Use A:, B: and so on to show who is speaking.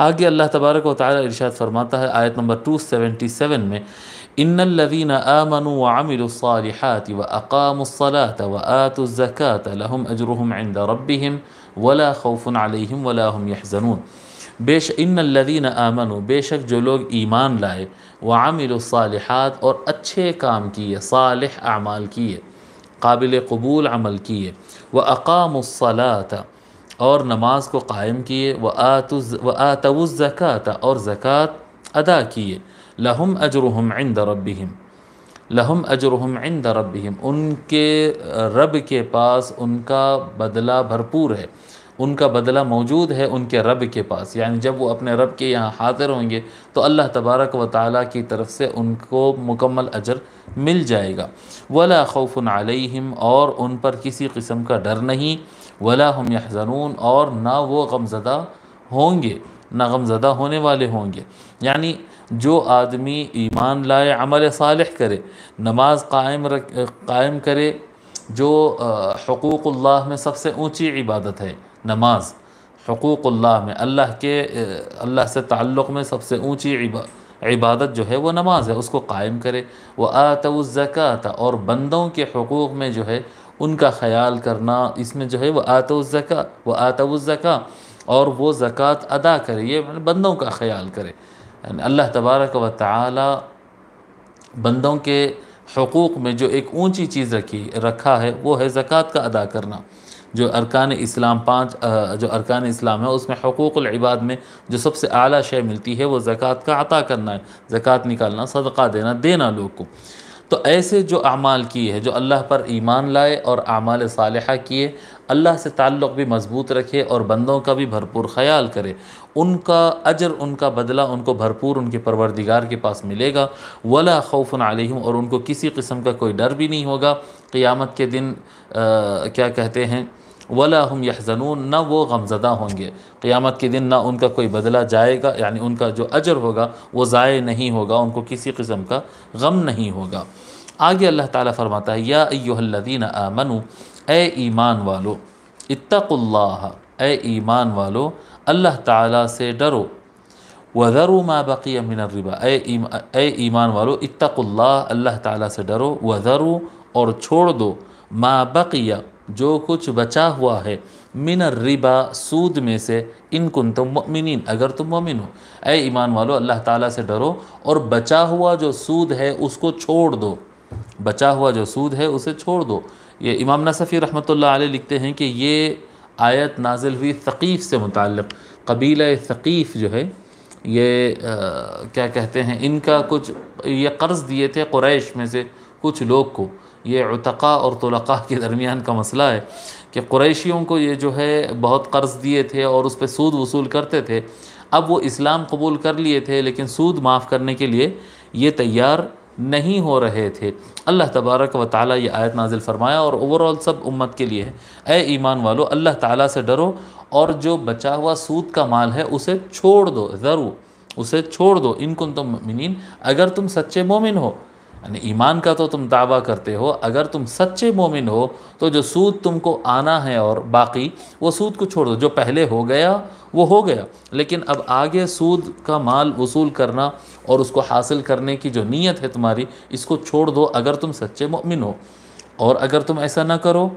A: آگے اللہ تبارک و تعالی ارشاد فرماتا ہے آیت نمبر 277 میں، ان الذین آمنوا وعملوا الصالحات واقاموا الصلاة وآتوا الزکاة لهم اجرهم عند ربهم ولا خوف علیہم ولا هم يحزنون۔ ان الذین آمنوا، بے شک جو لوگ ایمان لائے، وعملوا الصالحات اور اچھے کام کیے، صالح اعمال کیے، قابل قبول عمل کیے، وَأَقَامُوا الصَّلَاةَ اور نماز کو قائم کیے، وَآتَوُا الزَّكَاةَ اور زکوٰۃ ادا کیے، لَهُمْ أَجْرُهُمْ عِنْدَ رَبِّهِمْ لَهُمْ أَجْرُهُمْ عِنْدَ رَبِّهِمْ ان کے رب کے پاس ان کا بدلہ بھرپور ہے، ان کا بدلہ موجود ہے ان کے رب کے پاس، یعنی جب وہ اپنے رب کے یہاں حاضر ہوں گے تو اللہ تبارک و تعالیٰ کی طرف سے ان کو مکمل اجر مل جائے گا۔ ولا خوف علیہم اور ان پر کسی قسم کا ڈر نہیں، ولا ہم یحزنون اور نہ وہ غمزدہ ہوں گے، نہ غمزدہ ہونے والے ہوں گے۔ یعنی جو آدمی ایمان لائے، عمل صالح کرے، نماز قائم کرے، جو حقوق اللہ میں سب سے اونچی عبادت ہے نماز، حقوق اللہ میں اللہ سے تعلق میں سب سے اونچی عبادت جو ہے وہ نماز ہے، اس کو قائم کرے، وَآتَوُا الزَّكَاةَ اور بندوں کے حقوق میں جو ہے ان کا خیال کرنا، اس میں جو ہے وَآتَوُا الزَّكَاةَ اور وہ زکوٰۃ ادا کرے، یہ بندوں کا خیال کرے۔ یعنی اللہ تبارک و تعالی بندوں کے حقوق میں جو ایک اونچی چیز رکھا ہے وہ ہے زکوٰۃ کا ادا کرنا۔ جو ارکان اسلام جو ارکان اسلام ہے اس میں حقوق العباد میں جو سب سے اعلیٰ شے ملتی ہے وہ زکوٰۃ کا عطا کرنا ہے، زکوٰۃ نکالنا، صدقہ دینا لوگ کو۔ تو ایسے جو اعمال کیے ہیں، جو اللہ پر ایمان لائے اور اعمال صالحہ کیے، اللہ سے تعلق بھی مضبوط رکھے اور بندوں کا بھی بھرپور خیال کرے، ان کا اجر، ان کا بدلہ ان کو بھرپور ان کے پروردگار کے پاس ملے گا۔ ولا خوف علیہم اور ان کو کسی قسم کا کوئی ڈر بھی نہیں ہوگا قیامت کے دن، کیا کہتے ہیں، ولا ہم یحزنون نہ وہ غمزدہ ہوں گے قیامت کے دن، نہ ان کا کوئی بدلہ جائے گا، یعنی ان کا جو اجر ہوگا وہ ضائع نہیں ہوگا، ان کو کسی قسم کا غم نہیں ہوگا۔ آگے اللہ تعالیٰ فرماتا ہے، یا ایہا الذین آمنوا اے ایمان والو، اتقوا اللہ اے ایمان والو اللہ تعالیٰ سے ڈرو، وَذَرُوا مَا بَقِيَ مِنَ الرِّبَا اے ایمان والو اتقوا اللہ اللہ تعالیٰ سے ڈرو، وَذَرُوا اور چھوڑ دو، ما بقیہ جو کچھ بچا ہوا ہے، من الربا سود میں سے، ان کنتم مؤمنین اگر تم مومن ہو۔ اے ایمان والو اللہ تعالیٰ سے ڈرو اور بچا ہوا جو سود ہے اس کو چھوڑ دو، بچا ہوا جو سود ہے اسے چھوڑ دو۔ یہ امام نصفی رحمۃ اللہ علیہ لکھتے ہیں کہ یہ آیت نازل ہوئی ثقیف سے متعلق، قبیلہ ثقیف جو ہے یہ کیا کہتے ہیں، ان کا کچھ یہ قرض دیے تھے قریش میں سے کچھ لوگ کو۔ یہ عتقاء اور طلقاء کے درمیان کا مسئلہ ہے کہ قریشیوں کو یہ جو ہے بہت قرض دیے تھے اور اس پہ سود وصول کرتے تھے۔ اب وہ اسلام قبول کر لیے تھے لیکن سود معاف کرنے کے لیے یہ تیار نہیں ہو رہے تھے۔ اللہ تبارک و تعالیٰ یہ آیت نازل فرمایا اور اوورآل سب امت کے لیے ہے، اے ایمان والو اللہ تعالیٰ سے ڈرو اور جو بچا ہوا سود کا مال ہے اسے چھوڑ دو، ذرو اسے چھوڑ دو، ان کنتم مؤمنین اگر تم سچے مومن ہو۔ یعنی ایمان کا تو تم دعویٰ کرتے ہو، اگر تم سچے مومن ہو تو جو سود تم کو آنا ہے اور باقی وہ سود کو چھوڑ دو، جو پہلے ہو گیا وہ ہو گیا، لیکن اب آگے سود کا مال وصول کرنا اور اس کو حاصل کرنے کی جو نیت ہے تمہاری، اس کو چھوڑ دو اگر تم سچے مومن ہو۔ اور اگر تم ایسا نہ کرو